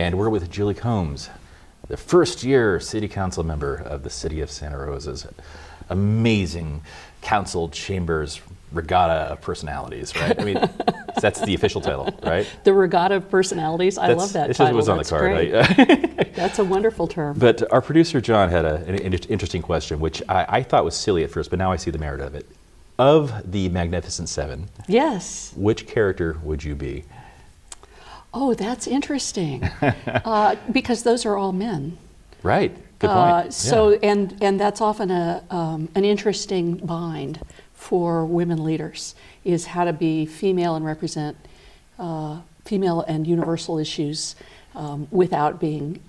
And we're with Julie Combs, the first-year City Council member of the City of Santa Rosa's amazing council chambers regatta of personalities, right? I mean, that's the official title, right? The regatta of personalities. I love that title. It was on the card. Great. That's a wonderful term. But our producer, John, had an interesting question, which I thought was silly at first, but now I see the merit of it. Of the Magnificent Seven, yes, which character would you be? Oh, that's interesting. Because those are all men. Right. Good point. So, and that's often an interesting bind for women leaders, is how to be female and represent female and universal issues without being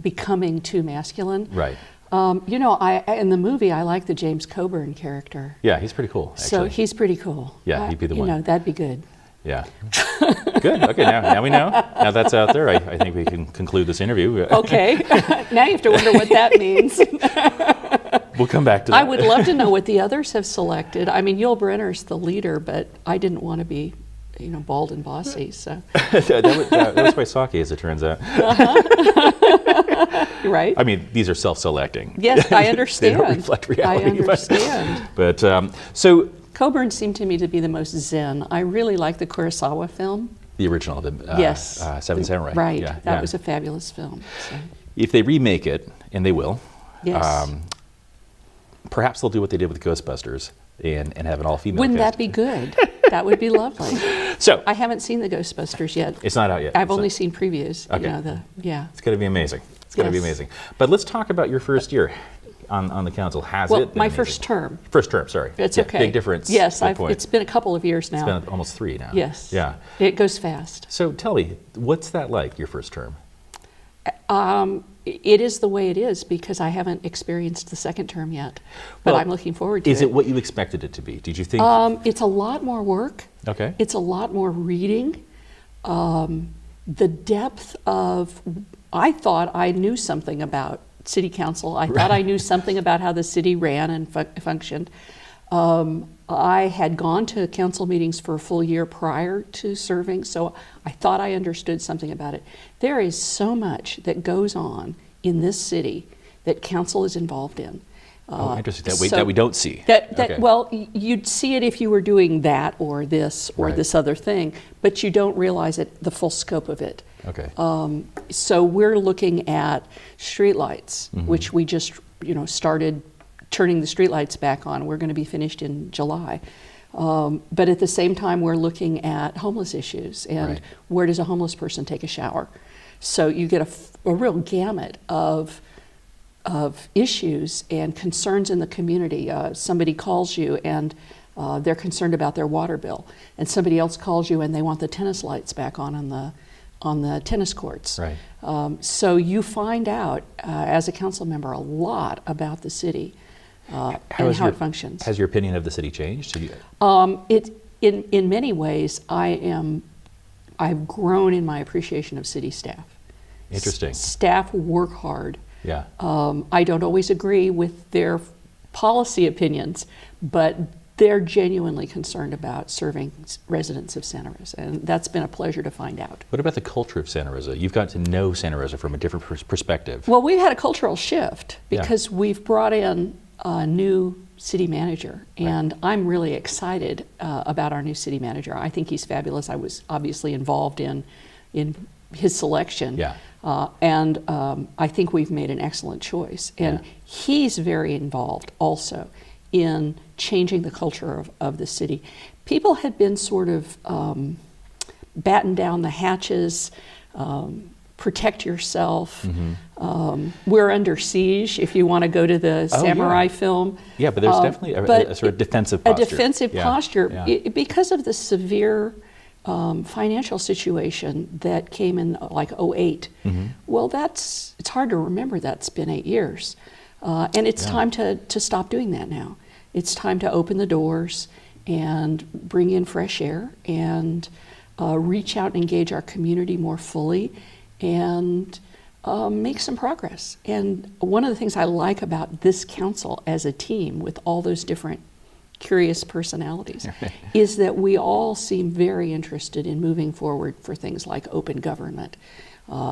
becoming too masculine. Right. You know, in the movie, I like the James Coburn character. Yeah, he's pretty cool, actually. So he's pretty cool. Yeah, he'd be the one. You know, that'd be good. Yeah. Good. Okay, now we know. Now that's out there, I think we can conclude this interview. Okay. Now you have to wonder what that means. We'll come back to that. I would love to know what the others have selected. I mean, Yul Brynner's the leader, but I didn't want to be, you know, bald and bossy, so. that was by Sake, as it turns out. Right? I mean, these are self-selecting. Yes, I understand. They don't reflect reality. I understand. But so Coburn seemed to me to be the most zen. I really like the Kurosawa film. the original, the yes. Seven Samurai. Right. Yeah, that was a fabulous film. So. If they remake it, and they will, yes. Perhaps they'll do what they did with Ghostbusters and have an all-female Wouldn't cast. that be good? That would be lovely. So I haven't seen the Ghostbusters yet. It's not out yet. I've only seen previews. Okay. You know, It's going to be amazing. It's going to be amazing. But let's talk about your first year on the council. Has it been my amazing? first term. First term, sorry. It's yeah, okay. Big difference. Yes, Good point. it's been a couple of years now. It's been almost 3 now. Yes. Yeah. It goes fast. So tell me, what's that like, your first term? It is the way it is because I haven't experienced the second term yet, but I'm looking forward to it. Is it what you expected it to be? Did you think? It's a lot more work. Okay. It's a lot more reading. The depth of, I thought I knew something about city council. I thought I knew something about how the city ran and functioned. I had gone to council meetings for a full year prior to serving, so I thought I understood something about it. There is so much that goes on in this city that council is involved in. Interesting. That we don't see. Okay. Well, you'd see it if you were doing that or this or this other thing, but you don't realize the full scope of it. Okay. So we're looking at streetlights, which we just started turning the streetlights back on. We're going to be finished in July. But at the same time, we're looking at homeless issues and where does a homeless person take a shower? So you get a real gamut of issues and concerns in the community. Somebody calls you and they're concerned about their water bill, and somebody else calls you and they want the tennis lights back on the tennis courts. Right. So you find out as a council member a lot about the city and how it functions. Has your opinion of the city changed? In many ways, I've grown in my appreciation of city staff. Interesting. Staff work hard. Yeah. I don't always agree with their policy opinions, but they're genuinely concerned about serving residents of Santa Rosa, and that's been a pleasure to find out. What about the culture of Santa Rosa? You've got to know Santa Rosa from a different perspective. Well, we've had a cultural shift because we've brought in a new city manager, and I'm really excited about our new city manager. I think he's fabulous. I was obviously involved in his selection. Yeah. And I think we've made an excellent choice. And he's very involved also in changing the culture of the city. People had been sort of batten down the hatches, protect yourself. We're under siege, if you want to go to the samurai film. Yeah, but there's definitely a sort of defensive posture. A defensive posture because of the severe financial situation that came in like 2008. Well, it's hard to remember that's been 8 years. And it's time to stop doing that now. It's time to open the doors and bring in fresh air and reach out and engage our community more fully and make some progress. And one of the things I like about this council as a team with all those different curious personalities is that we all seem very interested in moving forward for things like open government,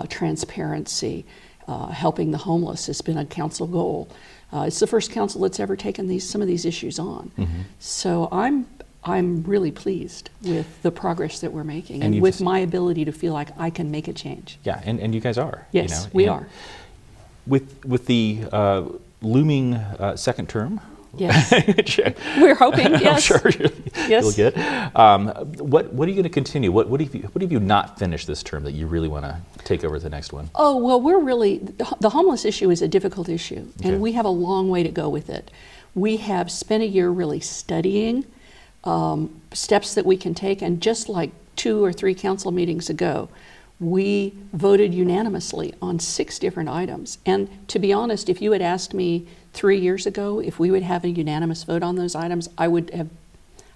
transparency, helping the homeless has been a council goal. It's the first council that's ever taken some of these issues on. So I'm really pleased with the progress that we're making and with my ability to feel like I can make a change. Yeah, and you guys are. Yes, we are. With the looming second term. Yes, we're hoping. Yes, I'm sure you'll yes. get. What are you going to continue? What have you not finished this term that you really want to take over the next one? Oh well, the homeless issue is a difficult issue, and we have a long way to go with it. We have spent a year really studying steps that we can take, and just like 2 or 3 council meetings ago, we voted unanimously on 6 different items. And to be honest, if you had asked me 3 years ago if we would have a unanimous vote on those items, I would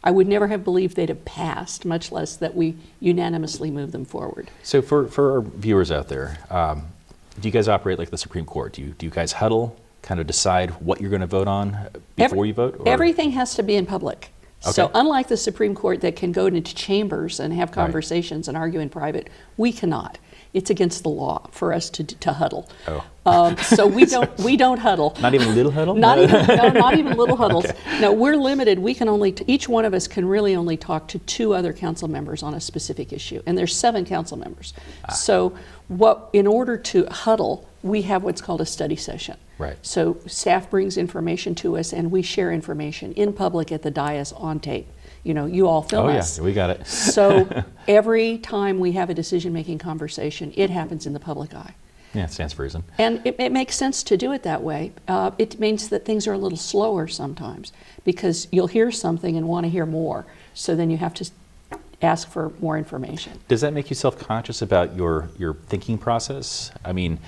never have believed they'd have passed, much less that we unanimously move them forward. So for our viewers out there, do you guys operate like the Supreme Court? Do you guys huddle, kind of decide what you're going to vote on before you vote? Or? Everything has to be in public. Okay. So unlike the Supreme Court that can go into chambers and have conversations and argue in private, we cannot. It's against the law for us to huddle. Oh. So we don't huddle. Not even little huddle? Not even little huddles. Okay. No, we're limited. We can only each one of us can really only talk to 2 other council members on a specific issue, and there's 7 council members. So in order to huddle, we have what's called a study session. Right. So staff brings information to us, and we share information in public at the dais on tape. You all film us. Oh yeah, we got it. So every time we have a decision-making conversation, it happens in the public eye. Yeah, it stands for reason. And it makes sense to do it that way. It means that things are a little slower sometimes, because you'll hear something and want to hear more. So then you have to ask for more information. Does that make you self-conscious about your thinking process? I mean,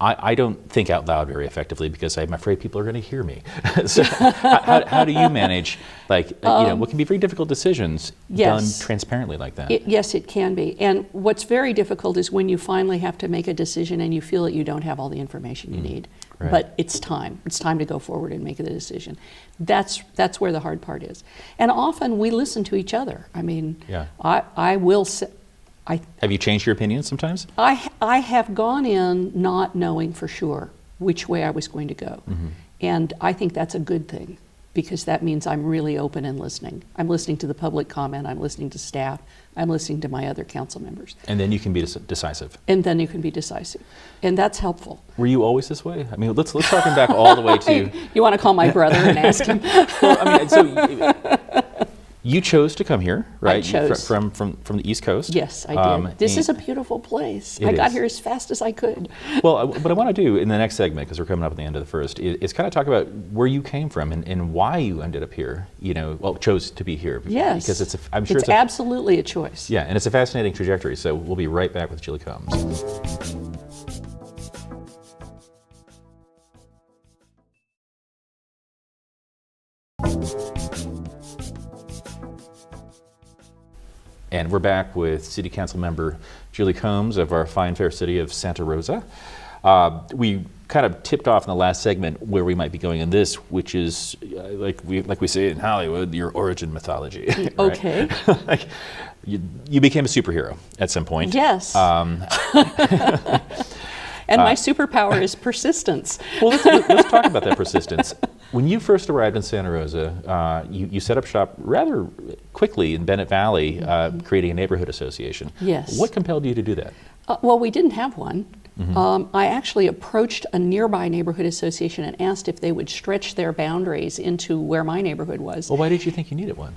I don't think out loud very effectively because I'm afraid people are going to hear me. So how do you manage, what can be very difficult decisions done transparently like that? Yes, it can be. And what's very difficult is when you finally have to make a decision and you feel that you don't have all the information you need. Right. But it's time. It's time to go forward and make the decision. That's where the hard part is. And often we listen to each other. I mean, I will say, have you changed your opinion sometimes? I have gone in not knowing for sure which way I was going to go. And I think that's a good thing, because that means I'm really open and listening. I'm listening to the public comment, I'm listening to staff, I'm listening to my other council members. And then you can be decisive. And then you can be decisive. And that's helpful. Were you always this way? I mean, let's harken back all the way to... You want to call my brother and ask him? Well, I mean, so... You chose to come here, right? I chose. From the East Coast. Yes, I did. This is a beautiful place. I got here as fast as I could. Well, what I want to do in the next segment, because we're coming up at the end of the first, is kind of talk about where you came from and why you ended up here. Chose to be here. Yes. Because I'm sure it's absolutely a choice. Yeah, and it's a fascinating trajectory. So we'll be right back with Julie Combs. And we're back with City Council member Julie Combs of our fine fair city of Santa Rosa. We kind of tipped off in the last segment where we might be going in this, which is like we say in Hollywood, your origin mythology. Right? Okay. You became a superhero at some point. Yes. And my superpower is persistence. Well, let's talk about that persistence. When you first arrived in Santa Rosa, you set up shop rather quickly in Bennett Valley, creating a neighborhood association. Yes. What compelled you to do that? Well, we didn't have one. I actually approached a nearby neighborhood association and asked if they would stretch their boundaries into where my neighborhood was. Well, why did you think you needed one?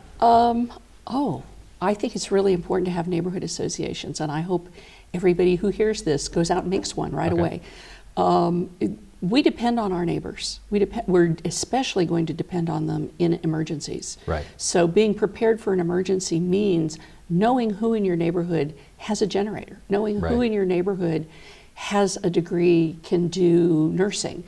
I think it's really important to have neighborhood associations, and I hope everybody who hears this goes out and makes one right away. We depend on our neighbors. We're especially going to depend on them in emergencies. Right. So being prepared for an emergency means knowing who in your neighborhood has a generator, knowing who in your neighborhood has a degree, can do nursing,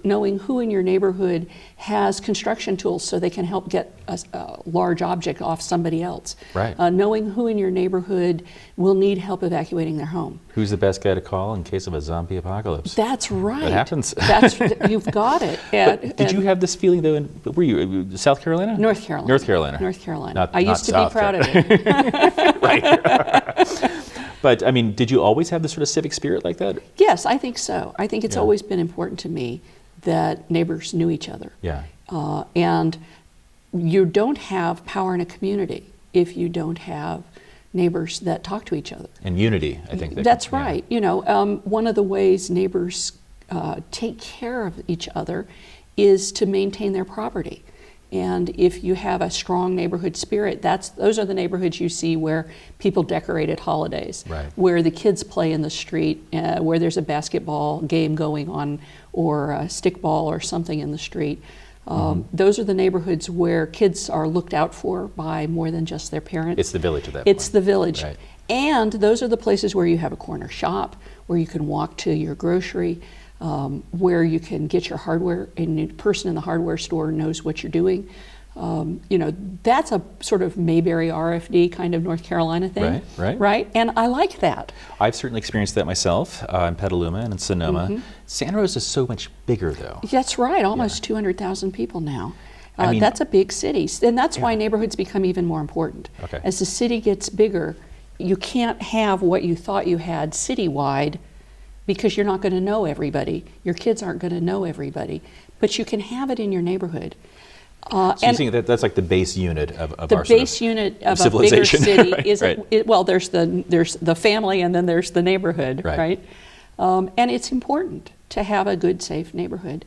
knowing who in your neighborhood has construction tools so they can help get a large object off somebody else. Right. Knowing who in your neighborhood will need help evacuating their home. Who's the best guy to call in case of a zombie apocalypse? That's right. That happens. You've got it. Did you have this feeling though, were you South Carolina? North Carolina. North Carolina. North Carolina. Not, I used to South be proud of it. Right. But I mean, did you always have this sort of civic spirit like that? Yes, I think so. I think it's Yeah. always been important to me that neighbors knew each other. Yeah. And you don't have power in a community if you don't have neighbors that talk to each other. And unity, I think. That's right. You know, one of the ways neighbors take care of each other is to maintain their property. And if you have a strong neighborhood spirit, those are the neighborhoods you see where people decorate at holidays, right. where the kids play in the street, where there's a basketball game going on or a stickball or something in the street. Those are the neighborhoods where kids are looked out for by more than just their parents. It's the village at that point. It's the village. Right. And those are the places where you have a corner shop, where you can walk to your grocery, where you can get your hardware, and the person in the hardware store knows what you're doing. You know, that's a sort of Mayberry RFD kind of North Carolina thing. Right? And I like that. I've certainly experienced that myself in Petaluma and in Sonoma. Santa Rosa is so much bigger, though. That's right, almost 200,000 people now. I mean, that's a big city, and that's why neighborhoods become even more important. Okay. As the city gets bigger, you can't have what you thought you had citywide because you're not going to know everybody. Your kids aren't going to know everybody, but you can have it in your neighborhood. So you think that's like the base unit of the our base unit of a bigger city is well, there's the family and then there's the neighborhood, right? And it's important to have a good, safe neighborhood.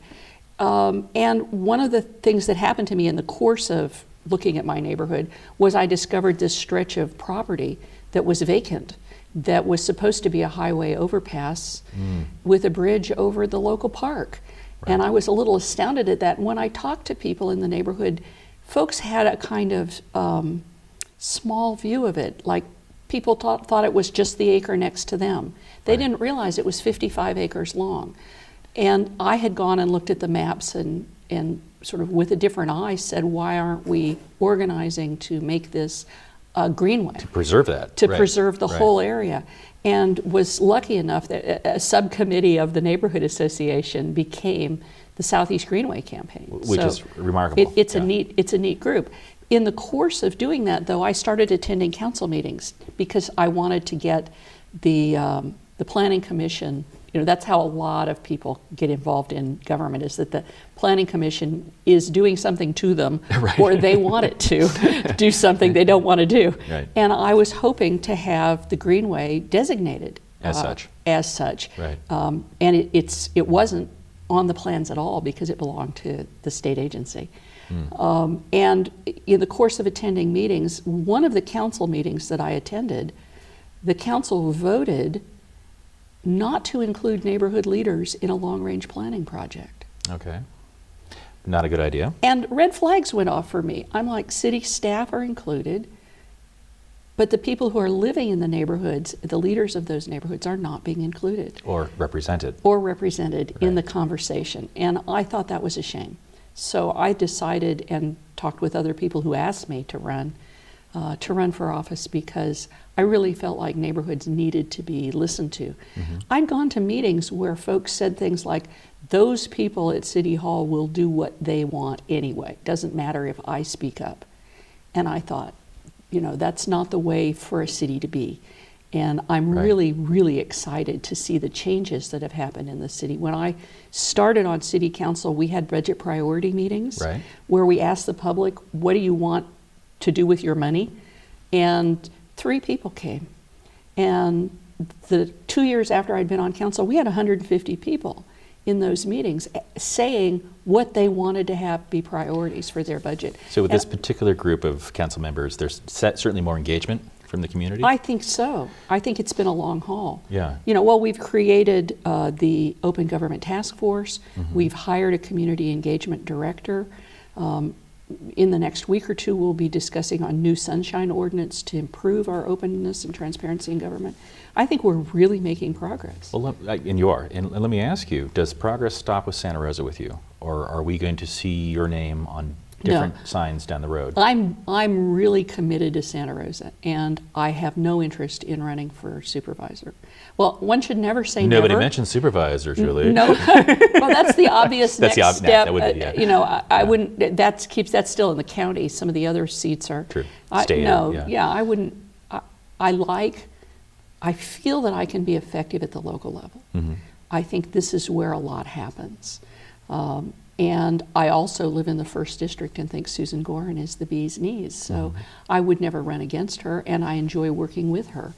And one of the things that happened to me in the course of looking at my neighborhood was I discovered this stretch of property that was vacant, that was supposed to be a highway overpass with a bridge over the local park. Right. And I was a little astounded at that. When I talked to people in the neighborhood, folks had a kind of small view of it, like people thought it was just the acre next to them. They didn't realize it was 55 acres long. And I had gone and looked at the maps and sort of with a different eye said, why aren't we organizing to make this a greenway? To preserve that. To preserve the whole area. And was lucky enough that a subcommittee of the Neighborhood Association became the Southeast Greenway Campaign. Which is remarkable. It's a neat group. In the course of doing that, though, I started attending council meetings because I wanted to get the Planning Commission. You know, that's how a lot of people get involved in government, is that the Planning Commission is doing something to them or they want it to do something they don't want to do. Right. And I was hoping to have the Greenway designated as such. Right. And it wasn't on the plans at all because it belonged to the state agency. And in the course of attending meetings, one of the council meetings that I attended, the council voted not to include neighborhood leaders in a long-range planning project. Okay. Not a good idea. And red flags went off for me. I'm like, city staff are included, but the people who are living in the neighborhoods, the leaders of those neighborhoods, are not being included. Or represented. In the conversation. And I thought that was a shame. So I decided and talked with other people who asked me to run for office because I really felt like neighborhoods needed to be listened to. I'd gone to meetings where folks said things like, those people at City Hall will do what they want anyway. Doesn't matter if I speak up. And I thought, you know, that's not the way for a city to be. And I'm really, really excited to see the changes that have happened in the city. When I started on city council, we had budget priority meetings where we asked the public, what do you want to do with your money? And 3 people came. And the 2 years after I'd been on council, we had 150 people in those meetings saying what they wanted to have be priorities for their budget. So with this particular group of council members, there's certainly more engagement from the community? I think so. I think it's been a long haul. Yeah. You know, well, we've created the Open Government Task Force. We've hired a community engagement director. In the next week or two, we'll be discussing on new sunshine ordinance to improve our openness and transparency in government. I think we're really making progress. Well, and you are. And let me ask you, does progress stop with Santa Rosa with you? Or are we going to see your name on different signs down the road? I'm really committed to Santa Rosa, and I have no interest in running for supervisor. Well, one should never say never. Nobody mentioned supervisor, Julie. No. Well, that's the obvious next step. That would be, you know, I wouldn't. That's still in the county. Some of the other seats are. True. I wouldn't. I like I feel that I can be effective at the local level. I think this is where a lot happens. And I also live in the 1st District and think Susan Gorin is the bee's knees. So I would never run against her, and I enjoy working with her.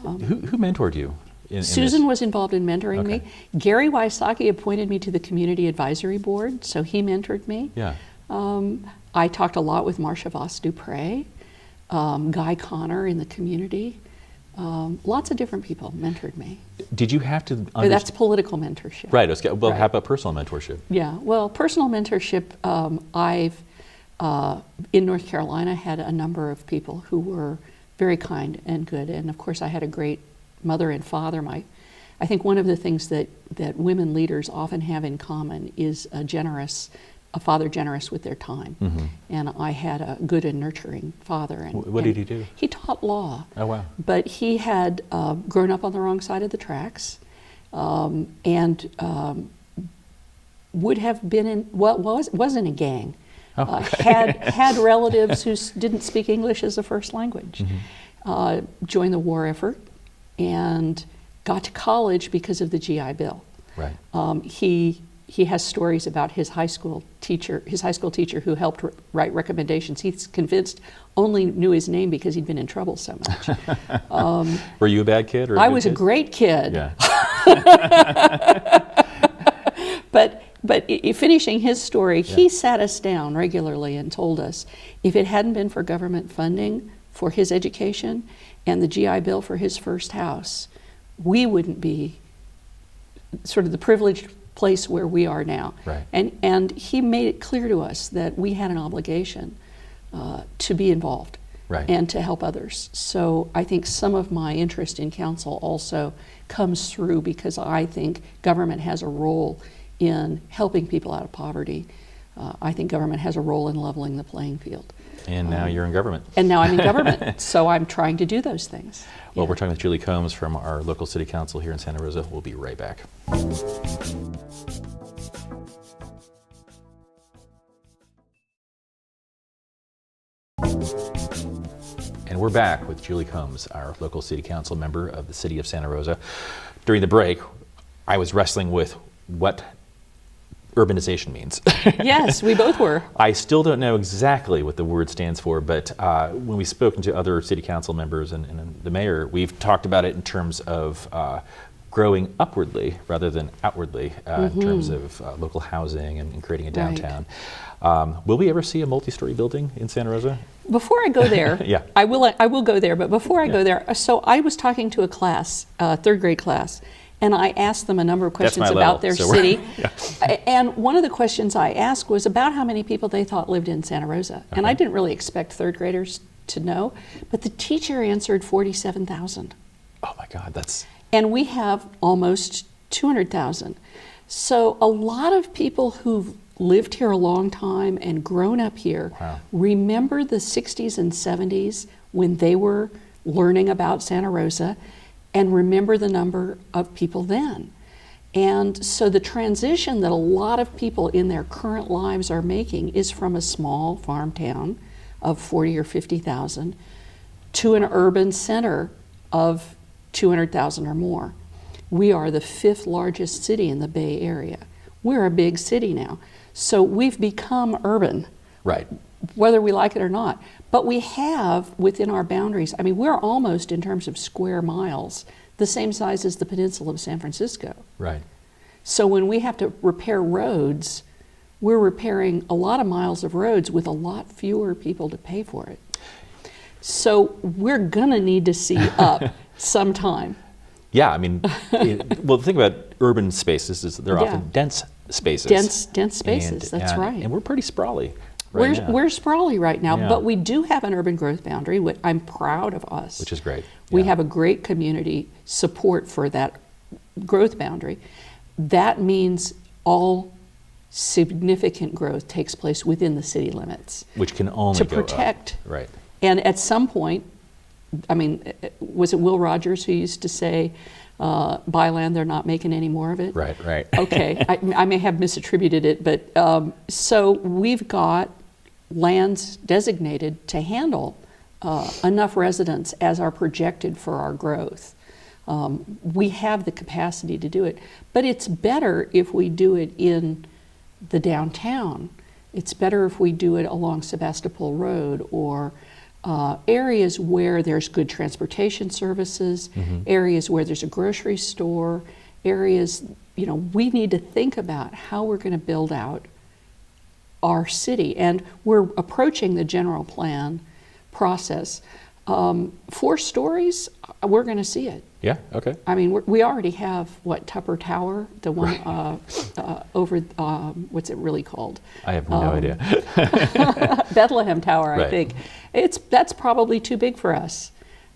Who mentored you? Susan was involved in mentoring me. Gary Wysocki appointed me to the Community Advisory Board, so he mentored me. Yeah. I talked a lot with Marcia Voss Dupre, Guy Connor in the community. Lots of different people mentored me. Did you have to That's political mentorship. Right. Well, Right. how about personal mentorship? Yeah, well, personal mentorship, I've, in North Carolina, had a number of people who were very kind and good. And of course, I had a great mother and father. I think one of the things that women leaders often have in common is a father generous with their time. And I had a good and nurturing father. And what did he do? He taught law. Oh, wow. But he had grown up on the wrong side of the tracks, and would have been in, was in a gang. Had relatives who didn't speak English as a first language. Joined the war effort and got to college because of the GI Bill. Right. He has stories about his high school teacher who helped write recommendations. He's convinced only knew his name because he'd been in trouble so much. Were you a bad kid? Or I was a great kid. Yeah. But finishing his story, he sat us down regularly and told us if it hadn't been for government funding for his education and the GI Bill for his first house, we wouldn't be sort of the privileged place where we are now. Right. And he made it clear to us that we had an obligation to be involved. Right. And to help others. So I think some of my interest in council also comes through because I think government has a role in helping people out of poverty. I think government has a role in leveling the playing field. And now you're in government. And now I'm in government, so I'm trying to do those things. Well, we're talking with Julie Combs from our local city council here in Santa Rosa. We'll be right back. And we're back with Julie Combs, our local city council member of the city of Santa Rosa. During the break, I was wrestling with what urbanization means. Yes, we both were. I still don't know exactly what the word stands for, but when we've spoken to other city council members and the mayor, we've talked about it in terms of growing upwardly rather than outwardly in terms of local housing and creating a downtown. Will we ever see a multi-story building in Santa Rosa? Before I go there, Yeah. I will go there, but before I go there, so I was talking to a class, third grade class, and I asked them a number of questions my about level, their so we're- city. And one of the questions I asked was about how many people they thought lived in Santa Rosa. And I didn't really expect third graders to know, but the teacher answered 47,000. Oh my God, that's... And we have almost 200,000. So a lot of people who've lived here a long time and grown up here remember the 60s and 70s when they were learning about Santa Rosa and remember the number of people then. And so the transition that a lot of people in their current lives are making is from a small farm town of 40 or 50,000 to an urban center of 200,000 or more. We are the 5th largest city in the Bay Area. We're a big city now. So we've become urban. Right. Whether we like it or not. But we have within our boundaries, I mean, we're almost in terms of square miles, the same size as the peninsula of San Francisco. Right. So when we have to repair roads, we're repairing a lot of miles of roads with a lot fewer people to pay for it. So we're gonna need to see up sometime. Yeah, I mean, well, the thing about urban spaces is that they're often dense spaces. Dense spaces, that's right. And we're pretty sprawly right now. We're sprawly right now, but we do have an urban growth boundary, which I'm proud of us. Which is great. We have a great community support for that growth boundary. That means all significant growth takes place within the city limits. Which can only to go protect. up. Right. And at some point, I mean, was it Will Rogers who used to say, buy land, they're not making any more of it? Right, right. Okay, I may have misattributed it, but so we've got lands designated to handle enough residents as are projected for our growth. We have the capacity to do it, but it's better if we do it in the downtown. It's better if we do it along Sebastopol Road or areas where there's good transportation services, areas where there's a grocery store, areas, we need to think about how we're going to build out our city. And we're approaching the general plan process. 4 stories, we're going to see it. Yeah, okay. I mean, we already have, Tupper Tower, the one over, what's it really called? I have no idea. Bethlehem Tower, Right. I think. That's probably too big for us.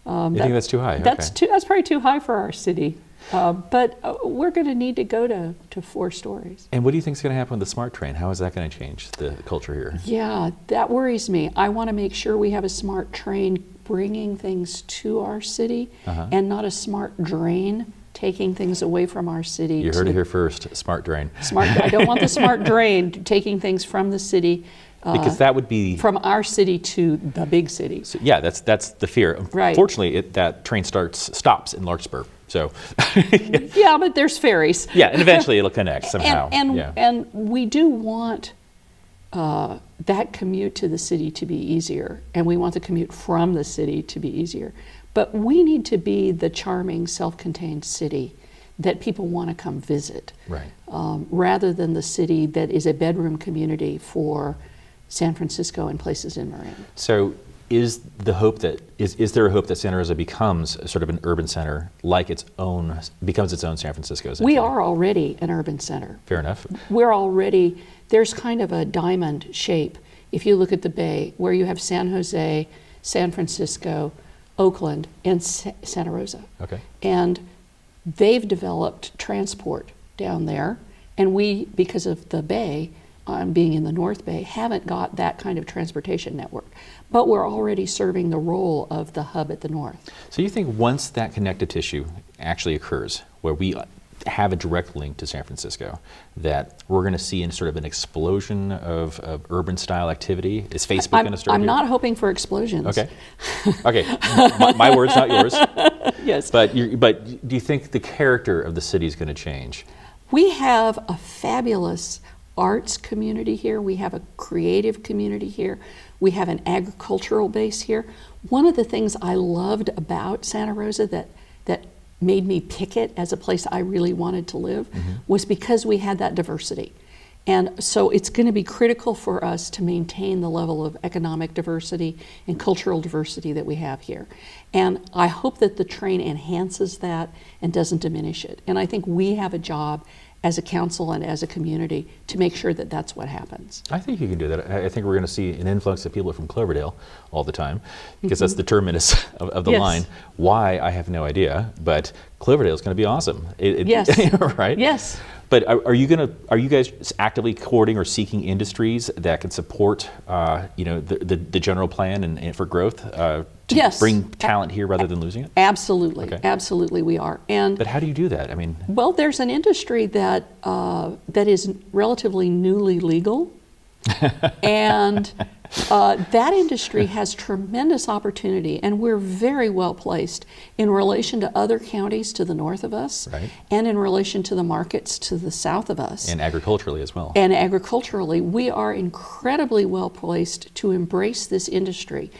You think that's too high? That's Okay. that's probably too high for our city. But we're going to need to go to 4 stories. And what do you think is going to happen with the smart train? How is that going to change the culture here? Yeah, that worries me. I want to make sure we have a smart train bringing things to our city and not a smart drain taking things away from our city. You heard it here first, smart drain. I don't want the smart drain taking things from the city. Because that would be... From our city to the big city. So, yeah, that's the fear. Right. Fortunately, that train stops in Larkspur. So yeah, but there's ferries. yeah, and eventually it'll connect somehow. And we do want that commute to the city to be easier, and we want the commute from the city to be easier. But we need to be the charming, self-contained city that people want to come visit, Right. Rather than the city that is a bedroom community for San Francisco and places in Marin. So is there a hope that Santa Rosa becomes sort of an urban center, like becomes its own San Francisco? We are already an urban center. Fair enough. There's kind of a diamond shape if you look at the Bay, where you have San Jose, San Francisco, Oakland, and Santa Rosa. Okay. And they've developed transport down there, and we, because of the Bay, being in the North Bay, haven't got that kind of transportation network. But we're already serving the role of the hub at the north. So you think once that connective tissue actually occurs, where we have a direct link to San Francisco, that we're going to see in sort of an explosion of urban style activity? Is Facebook going to start? I'm not hoping for explosions. Okay. Okay. my words, not yours. Yes. But do you think the character of the city is going to change? We have a fabulous arts community here. We have a creative community here. We have an agricultural base here. One of the things I loved about Santa Rosa that made me pick it as a place I really wanted to live was because we had that diversity. And so it's going to be critical for us to maintain the level of economic diversity and cultural diversity that we have here. And I hope that the train enhances that and doesn't diminish it. And I think we have a job as a council and as a community to make sure that that's what happens. I think you can do that. I think we're going to see an influx of people from Cloverdale all the time, because that's the terminus of the Yes. line. Why, I have no idea, but Cloverdale is going to be awesome. Yes. Right? Yes. But are you guys actively courting or seeking industries that can support the general plan and for growth to Yes. bring talent here rather than losing it? Absolutely. Okay. Absolutely we are. And But how do you do that? I mean, well, there's an industry that is relatively newly legal, and that industry has tremendous opportunity, and we're very well placed in relation to other counties to the north of us, Right. and in relation to the markets to the south of us. and agriculturally as well. And agriculturally, we are incredibly well placed to embrace this industry.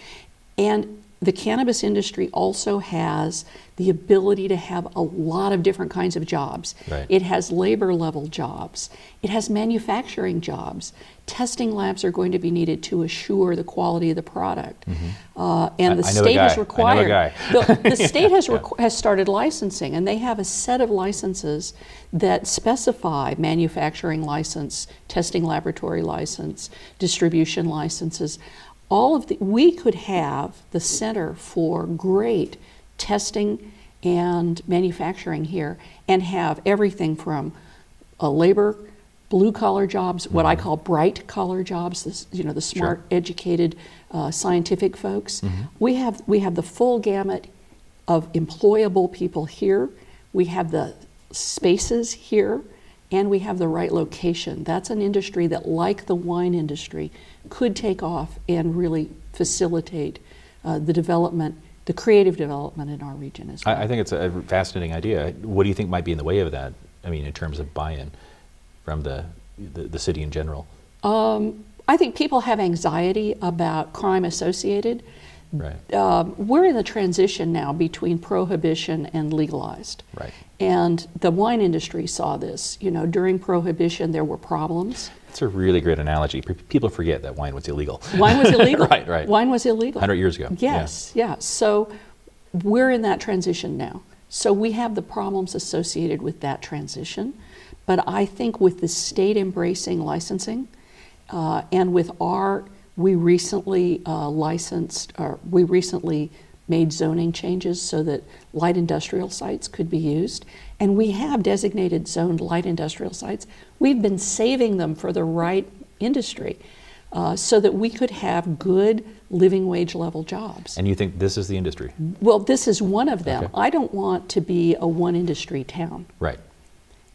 And the cannabis industry also has the ability to have a lot of different kinds of jobs. Right. It has labor level jobs. It has manufacturing jobs. Testing labs are going to be needed to assure the quality of the product. And the I know a state has guy. required. I know a guy. The state has started licensing, and they have a set of licenses that specify manufacturing license, testing laboratory license, distribution licenses. We could have the center for great testing and manufacturing here, and have everything from labor, blue-collar jobs, what I call bright-collar jobs, the smart, educated, scientific folks. We have the full gamut of employable people here. We have the spaces here, and we have the right location. That's an industry that, like the wine industry, could take off and really facilitate the development the creative development in our region as well. I think it's a fascinating idea. What do you think might be in the way of that? I mean, in terms of buy-in from the city in general. I think people have anxiety about crime associated. Right. We're in the transition now between prohibition and legalized. Right. And the wine industry saw this. You know, during prohibition, there were problems. It's a really great analogy. People forget that wine was illegal. Wine was illegal. Right. Wine was illegal. 100 years ago. Yes, yeah. So we're in that transition now. So we have the problems associated with that transition. But I think with the state embracing licensing, and with we recently made zoning changes so that light industrial sites could be used. And we have designated zoned light industrial sites. We've been saving them for the right industry so that we could have good living wage level jobs. And you think this is the industry? Well, this is one of them. Okay. I don't want to be a one industry town. Right.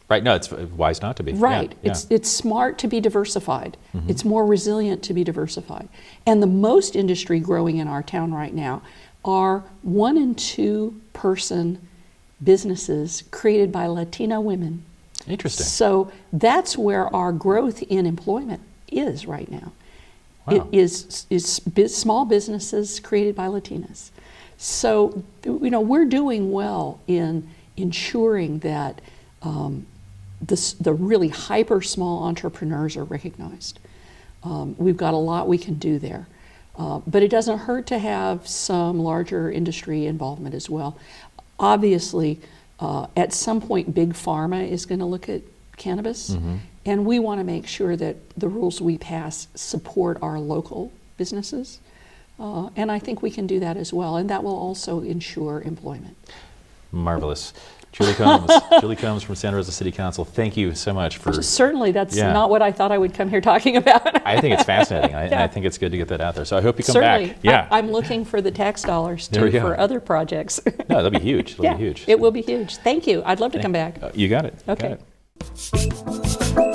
Right, no, it's wise not to be. Right, Yeah. it's smart to be diversified. It's more resilient to be diversified. And the most industry growing in our town right now are 1 and 2 person businesses created by Latina women. Interesting. So that's where our growth in employment is right now. Wow. It is small businesses created by Latinas. So, you know, we're doing well in ensuring that the really hyper small entrepreneurs are recognized. We've got a lot we can do there. But it doesn't hurt to have some larger industry involvement as well. Obviously, at some point, Big Pharma is going to look at cannabis, and we want to make sure that the rules we pass support our local businesses. And I think we can do that as well, and that will also ensure employment. Marvelous. Julie Combs, Julie Combs from Santa Rosa City Council, thank you so much for... Certainly, that's not what I thought I would come here talking about. I think it's fascinating, and I think it's good to get that out there. So I hope you come Certainly. back. Yeah. I'm looking for the tax dollars, There we too, go. for other projects. No, that'll be huge. That'll be huge. It will be huge. Thank you. I'd love to come back. You got it. Okay. Got it.